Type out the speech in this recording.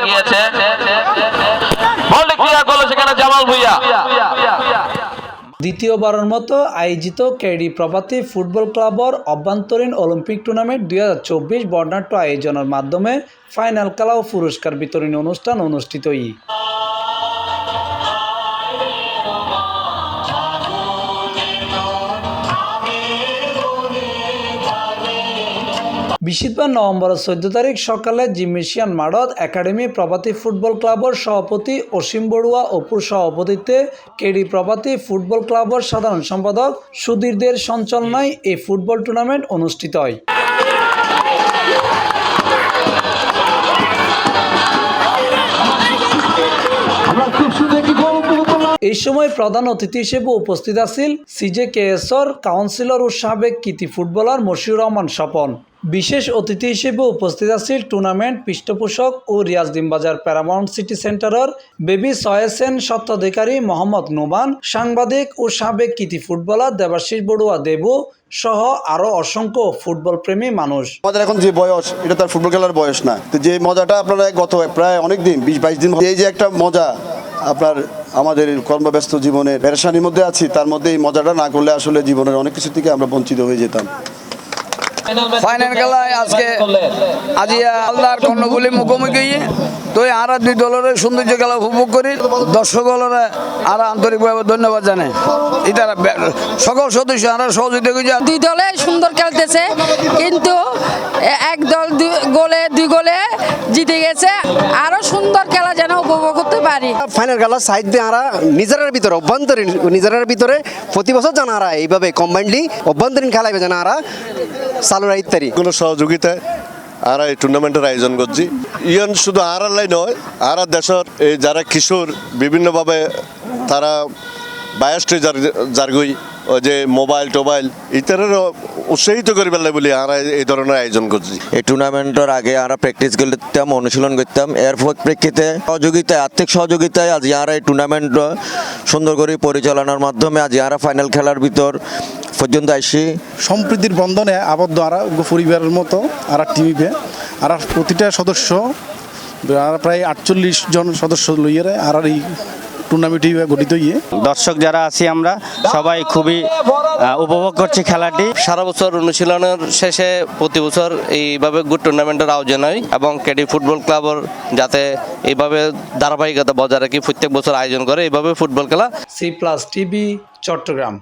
গিয়েছে, বলটি ক্লিয়ার করলো সেখানে জামাল ভুঁইয়া। দ্বিতীয়বারের মতো আয়োজিত কেডি প্রভাতী ফুটবল ক্লাবর অভ্যন্তরীণ অলিম্পিক টুর্নামেন্ট 2024 বর্ণাঢ্য আয়োজনের মাধ্যমে ফাইনাল খেলা ও পুরস্কার বিতরণী অনুষ্ঠান অনুষ্ঠিত। বৃহস্পতিবার নভেম্বরের 14 তারিখ সকালে জিমনেশিয়াম মাঠত একাডেমি প্রভাতী ফুটবল ক্লাবর সভাপতি অসীম বড়ুয়া অপুর সভাপতিত্বে কেডি প্রভাতী ফুটবল ক্লাবর সাধারণ সম্পাদক সুধীরদের সঞ্চালনায় এই ফুটবল টুর্নামেন্ট অনুষ্ঠিত হয়। এই সময় প্রধান অতিথি হিসেবে উপস্থিত আছেন CJKSর কাউন্সিলর ও সাবেক কৃতি ফুটবলার মশিউর রহমান স্বপন। বিশেষ অতিথি হিসেবে উপস্থিত আছেন টুর্নামেন্ট পৃষ্ঠপোষক ও রিয়াজউদ্দিন বাজার প্যারামাউন্ট সিটি সেন্টারের বেবি সয়েসেন স্বত্বাধিকারী মোহাম্মদ নোমান, সাংবাদিক ও সাবেক কৃতি ফুটবলার দেবাশিস বড়ুয়া দেবু সহ আরো অসংখ্য ফুটবল প্রেমী মানুষ। আমাদের এখন যে বয়স, এটা তার ফুটবল খেলার বয়স না। তো যে মজাটা আপনারা গত প্রায় অনেক দিন 20-22 দিন এই যে একটা মজা আপনার আমাদের কর্মব্যস্ত জীবনের পেরেশানির মধ্যে আছি, তার মধ্যে এই মজাটা না করলে আসলে জীবনের অনেক কিছু থেকে আমরা বঞ্চিত হয়ে যেতাম। ফাইনাল খেলায় আজকে আজিয়া আল্লাহর কর্ণগুলি মুখোমুখি তো আর দুই দলের সৌন্দর্য খেলা উপভোগ করি। দর্শক দলের আর আন্তরিকভাবে ধন্যবাদ জানাই। এটা সকল সদস্য আর সহযোগিতা করছে। দুই দলে সুন্দর খেলতেছে, কিন্তু এক দল দুই গোলে জিতে গেছে। আরো সুন্দর খেলা যেন উপভোগ করতে পারি। ফাইনাল খেলা সাইড দিয়ে আমরা নিজের ভিতরে অভ্যন্তরীণ নিজের ভিতরে প্রতি বছর জানা আর এইভাবে কম্বাইন্ডলি অভ্যন্তরীণ খেলাইবে জানা আর চালুরা ইত্যাদি কোনো সহযোগিতায় আর এই টুর্নামেন্টের আয়োজন করছি। ইয়ান শুধু আড়ালাই নয়, আর দেশের এই যারা কিশোর বিভিন্নভাবে তারা বায়াসটি জারগুই ওই যে মোবাইল টোবাইল ইত্যাদিরও উৎসাহিত করি পেলে বলে আমরা এই ধরনের আয়োজন করছি। এই টুর্নামেন্টের আগে আমরা প্র্যাকটিস করতাম, অনুশীলন করতাম। এর প্রেক্ষিতে সহযোগিতায় আর্থিক সহযোগিতায় আজ আমরা এই টুর্নামেন্ট সুন্দর করে পরিচালনার মাধ্যমে আজ আমরা ফাইনাল খেলার ভিতর পর্যন্ত আসি। সম্প্রীতির বন্ধনে আবদ্ধ আর পরিবারের মতো আর টিমে আর প্রতিটা সদস্য আর প্রায় 48 জন সদস্য লইয়ে আর এই টুর্নামেন্ট গঠিত হয়ে দর্শক যারা আছি আমরা সবাই খুবই উপভোগ করছি খেলাটি। সারা বছর অনুশীলনের শেষে প্রতি বছর এইভাবে গুড টুর্নামেন্টের আয়োজন হয় এবং কেডি ফুটবল ক্লাবর যাতে এইভাবে ধারাবাহিকতা বজায় রাখি প্রত্যেক বছর আয়োজন করে এইভাবে ফুটবল খেলা। C+ TV Chittagong.